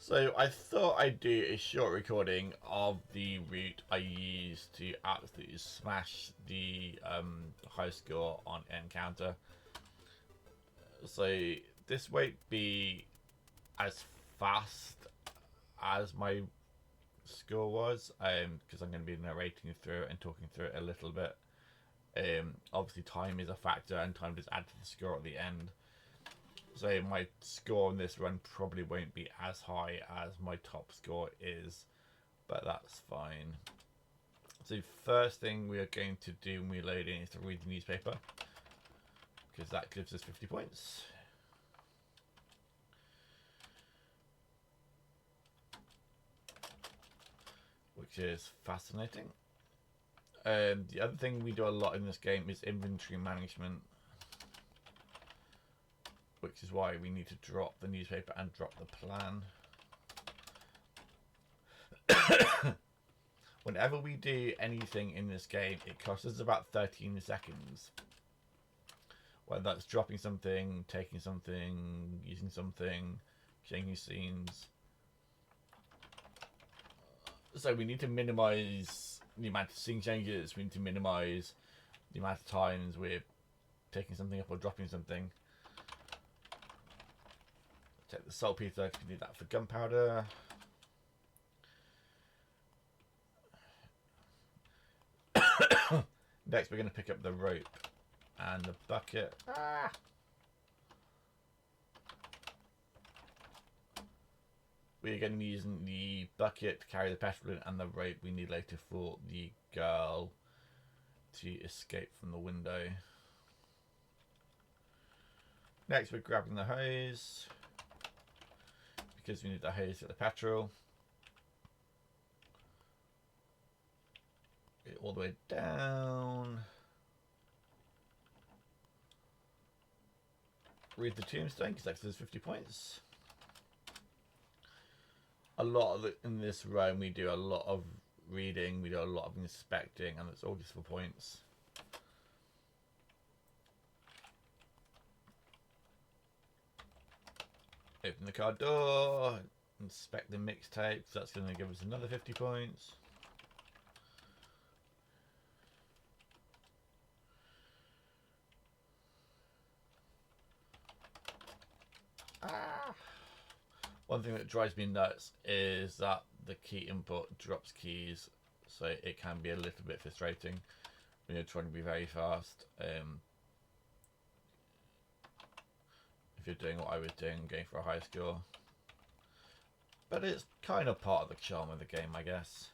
So I thought I'd do a short recording of the route I used to absolutely smash the high score on Encounter. So this won't be as fast as my score was, because I'm going to be narrating through it and talking through it a little bit. Obviously time is a factor and time does add to the score at the end. So my score on this run probably won't be as high as my top score is, but that's fine. So first thing we are going to do when we load in is to read the newspaper, because that gives us 50 points. Which is fascinating. The other thing we do a lot in this game is inventory management, which is why we need to drop the newspaper and drop the plan. Whenever we do anything in this game, it costs us about 13 seconds. Whether that's dropping something, taking something, using something, changing scenes. So we need to minimize the amount of scene changes, we need to minimize the amount of times we're taking something up or dropping something. Take the saltpeter, because we need that for gunpowder. Next we're going to pick up the rope and the bucket. We're going to be using the bucket to carry the petrol in, and the rope we need later for the girl to escape from the window. Next we're grabbing the hose, because we need the hose to get the petrol. Get it all the way down. Read the tombstone, because that gives us 50 points. A lot of it in this run, we do a lot of reading, we do a lot of inspecting, and it's all just for points. Open the car door, inspect the mixtape, so that's going to give us another 50 points. One thing that drives me nuts is that the key input drops keys, so it can be a little bit frustrating when you're trying to be very fast. If you're doing what I was doing, going for a high score. But it's kind of part of the charm of the game, I guess.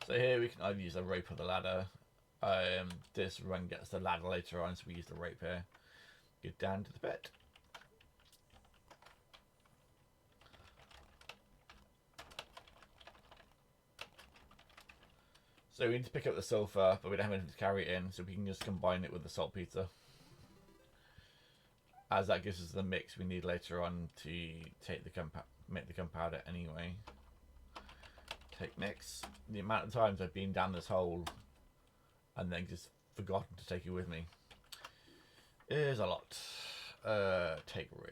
So here we can either use a rope or the ladder. This run gets the ladder later on, so we use the rope here. Get down to the pit. So we need to pick up the sulfur, but we don't have anything to carry it in, so we can just combine it with the saltpeter, as that gives us the mix we need later on to take the make the gunpowder anyway. Take mix. The amount of times I've been down this hole and then just forgotten to take it with me is a lot. Take rope.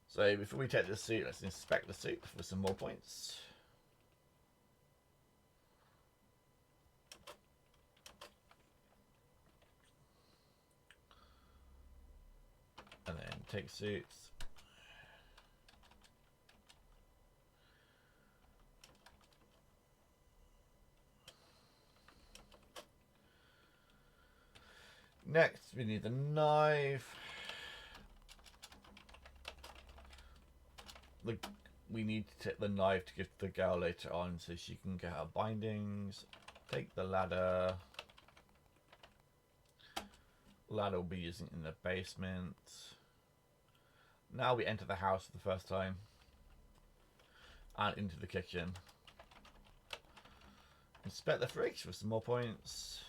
So before we take the suit, let's inspect the suit for some more points. And then take suits. Next we need the knife. We need to take the knife to give to the girl later on so she can get her bindings. Take the ladder. Ladder will be using in the basement. Now we enter the house for the first time and into the kitchen. Inspect the fridge for some more points.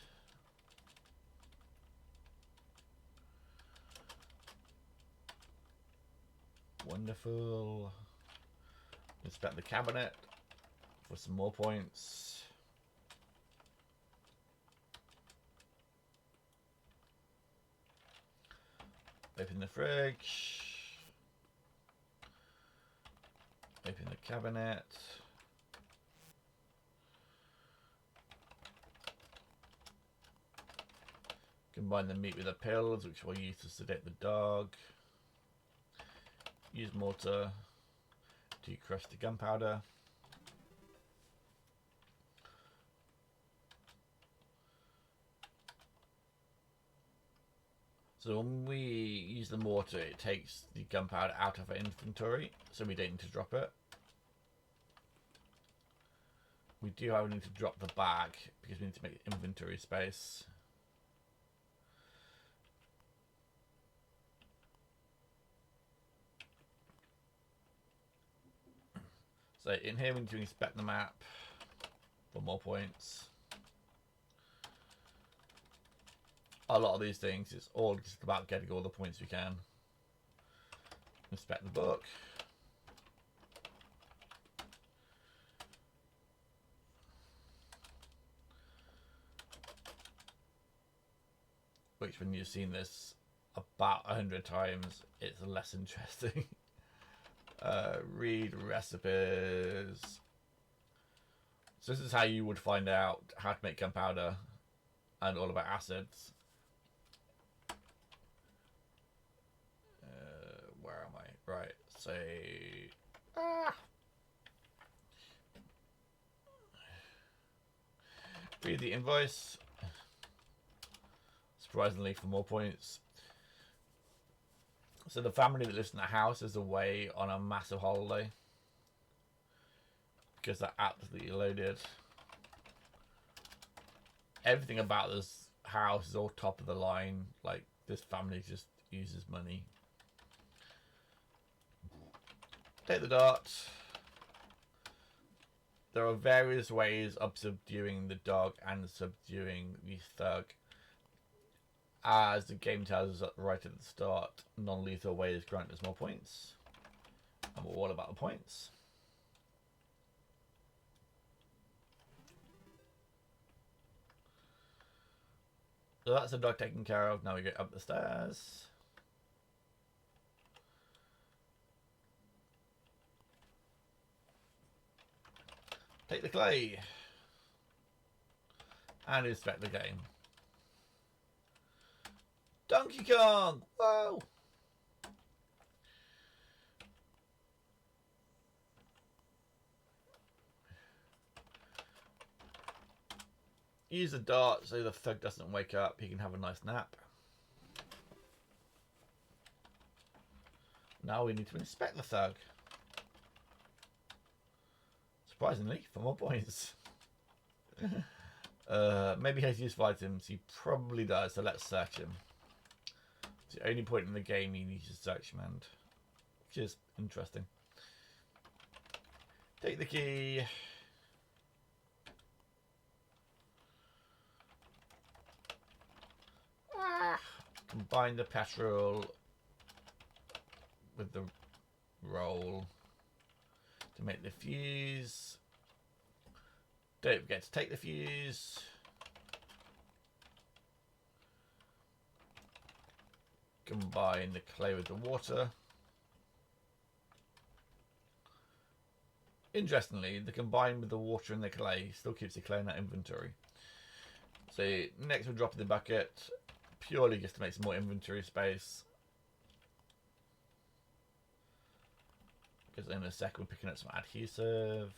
Wonderful. Inspect the cabinet for some more points. Open the fridge. Open the cabinet. Combine the meat with the pills, which we'll use to sedate the dog. Use mortar to crush the gunpowder. So when we use the mortar, it takes the gunpowder out of our inventory, so we don't need to drop it. We do, however, need to drop the bag because we need to make inventory space. So in here we need to inspect the map for more points. A lot of these things, it's all just about getting all the points we can. Inspect the book. Which, when you've seen this about 100 times, it's less interesting. Read recipes. So this is how you would find out how to make gunpowder and all about acids. Where am I? Right, say... Read the invoice. Surprisingly, for more points. So the family that lives in the house is away on a massive holiday because they're absolutely loaded. Everything about this house is all top of the line. Like, this family just uses money. Take the dart. There are various ways of subduing the dog and subduing the thug. As the game tells us right at the start, non-lethal ways grant us more points. And we're all about the points. So that's the dog taken care of. Now we go up the stairs. Take the clay. And inspect the game. Donkey Kong! Whoa! Use the dart so the thug doesn't wake up. He can have a nice nap. Now we need to inspect the thug. Surprisingly, for more points. Maybe he has useful items. He probably does, so let's search him. It's the only point in the game you need to search him, and which is interesting. Take the key. Combine the petrol with the roll to make the fuse. Don't forget to take the fuse. Combine the clay with the water. Interestingly, the combine with the water and the clay still keeps the clay in that inventory. So next we'll drop in the bucket, purely just to make some more inventory space. Because in a second we're picking up some adhesive.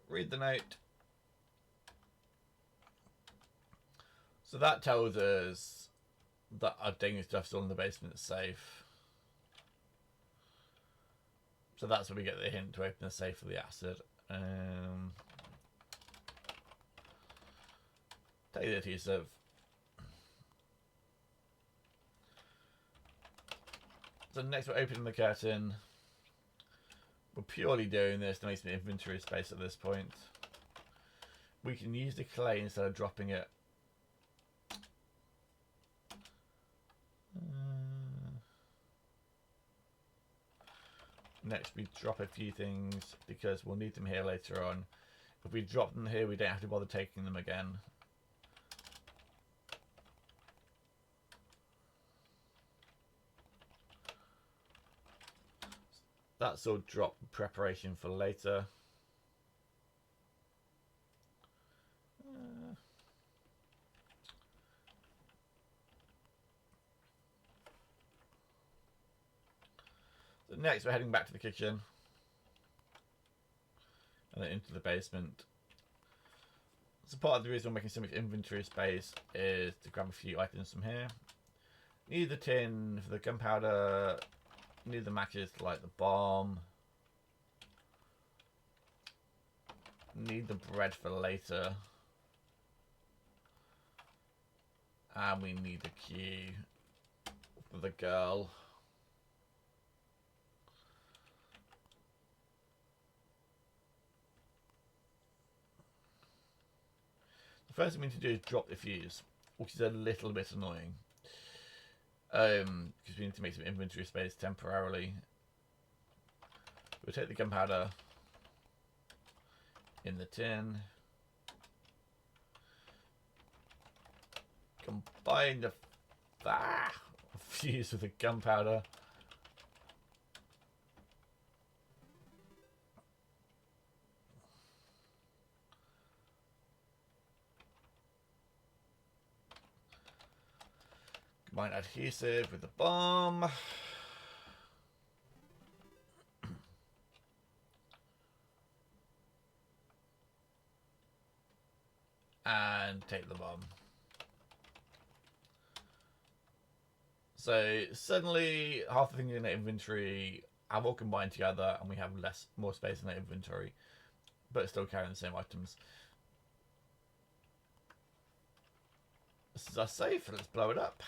Read the note. So that tells us that our dangerous stuff still in the basement is safe. So that's where we get the hint to open the safe for the acid. Take the adhesive. So next we're opening the curtain. We're purely doing this to make some inventory space at this point. We can use the clay instead of dropping it. Next, we drop a few things because we'll need them here later on. If we drop them here, we don't have to bother taking them again. That's all drop preparation for later. So next, we're heading back to the kitchen. And then into the basement. So part of the reason we're making so much inventory space is to grab a few items from here. Need the tin for the gunpowder. Need the matches to light the bomb. Need the bread for later. And we need the key for the girl. The first thing we need to do is drop the fuse, which is a little bit annoying. Because we need to make some inventory space temporarily. We'll take the gunpowder in the tin. Combine the fuse with the gunpowder. Combine adhesive with the bomb. And take the bomb. So suddenly half the things in the inventory have all combined together and we have more space in the inventory, but still carrying the same items. This is our safe, let's blow it up.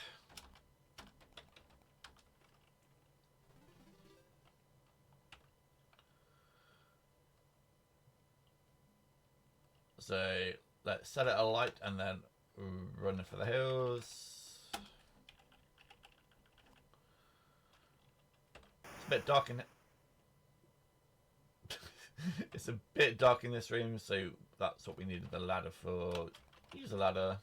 So let's set it alight and then run for the hills. It's a bit dark in it. It's a bit dark in this room, so that's what we needed the ladder for. Use the ladder.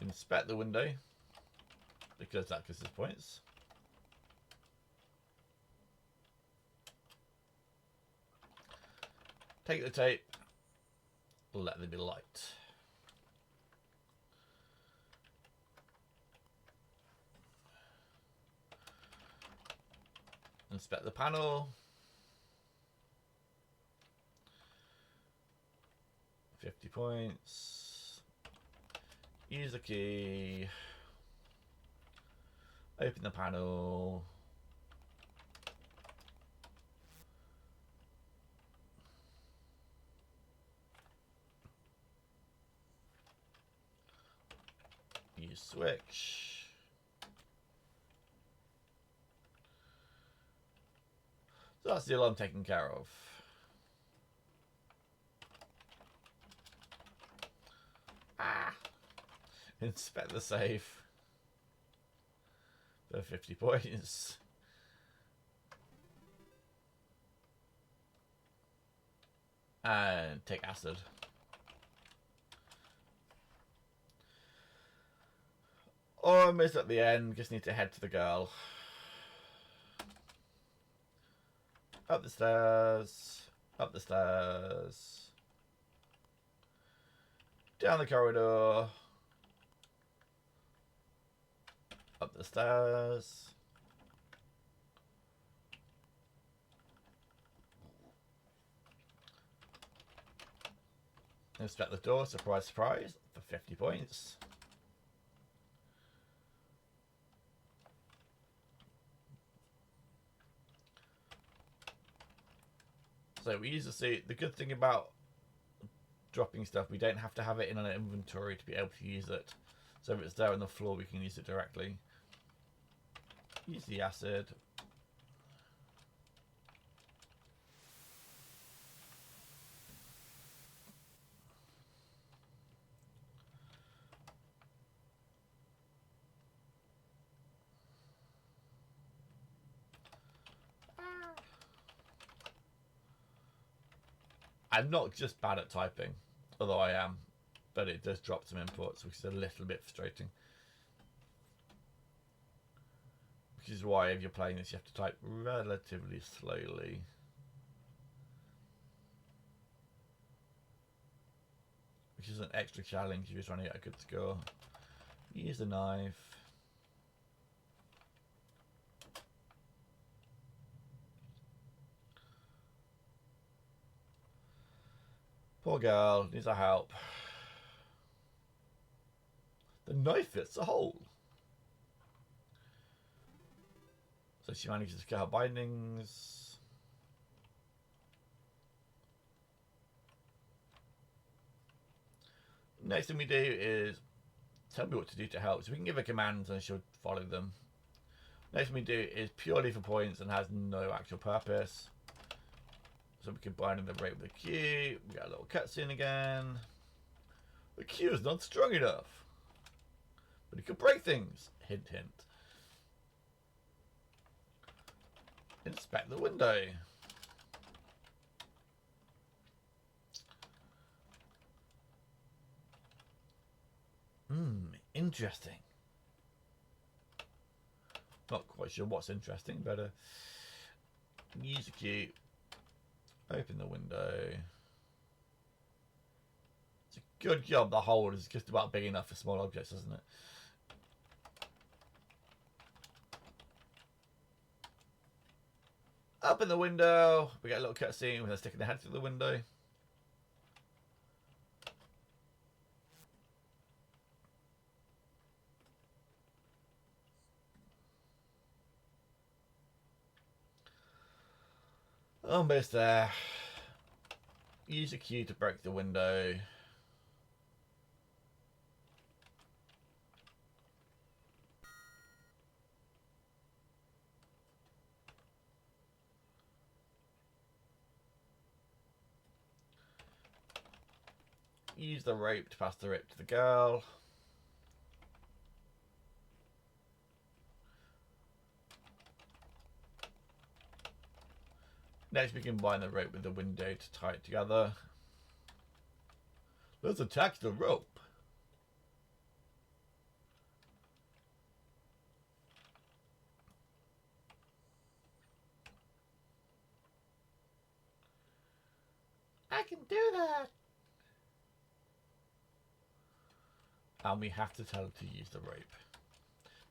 Inspect the window, because that gives us points. Take the tape, let there be light. Inspect the panel. 50 points. Use the key. Open the panel. Use switch. So that's the alarm taken care of. Inspect the safe for 50 points. And take acid. Almost at the end, just need to head to the girl. Up the stairs, up the stairs, down the corridor, up the stairs. Inspect the door, surprise, surprise, for 50 points. So we use the seat. The good thing about dropping stuff, we don't have to have it in an inventory to be able to use it. So if it's there on the floor, we can use it directly. Use the acid. I'm not just bad at typing, although I am, but it does drop some inputs, which is a little bit frustrating. Which is why if you're playing this, you have to type relatively slowly. Which is an extra challenge if you're trying to get a good score. Use the knife. Poor girl needs our help. The knife fits the hole. So she manages to get her bindings. Next thing we do is tell me what to do to help. So we can give her commands and she'll follow them. Next thing we do is purely for points and has no actual purpose. So we can bind the rope with the cue. We got a little cutscene again. The cue is not strong enough, but it could break things. Hint, hint. Inspect the window. Interesting. Not quite sure what's interesting, but use the key. Open the window. It's a good job the hole is just about big enough for small objects, isn't it? Open the window. We get a little cutscene with her sticking her head through the window. Almost there. Use a key to break the window. Use the rope to pass the rope to the girl. Next we can bind the rope with the window to tie it together. Let's attach the rope. I can do that. And we have to tell her to use the rope,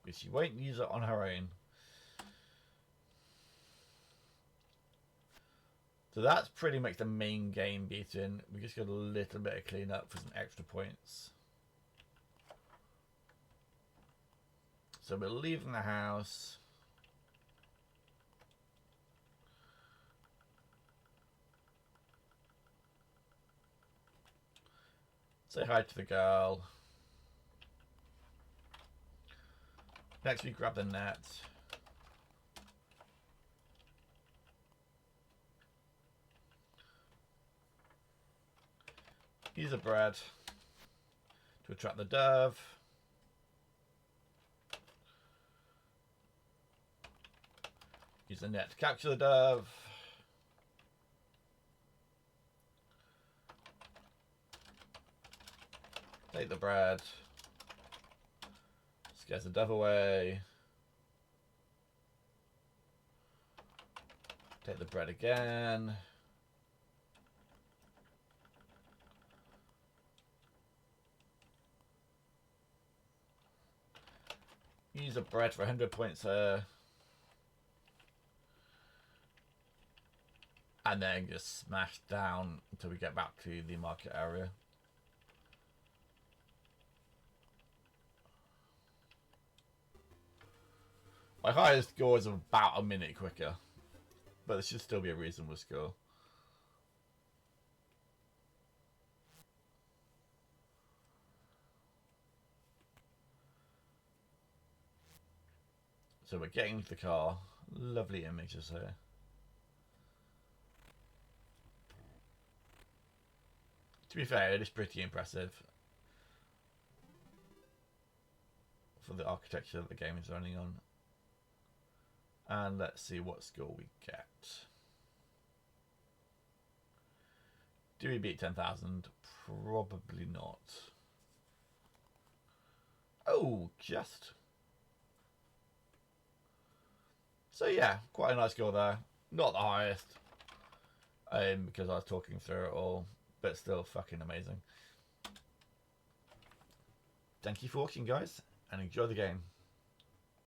because she won't use it on her own. So that's pretty much the main game beaten. We just got a little bit of clean up for some extra points. So we're leaving the house. Say hi to the girl. Next we grab the net. Use the bread to attract the dove. Use the net to capture the dove. Take the bread. Scares the dove away. Take the bread again. Use the bread for 100 points here. And then just smash down until we get back to the market area. My highest score is about a minute quicker, but this should still be a reasonable score. So we're getting into the car. Lovely images here. To be fair, it is pretty impressive for the architecture that the game is running on. And let's see what score we get. Do we beat 10,000? Probably not. Oh, just. So yeah, quite a nice score there. Not the highest, because I was talking through it all, but still fucking amazing. Thank you for watching, guys, and enjoy the game.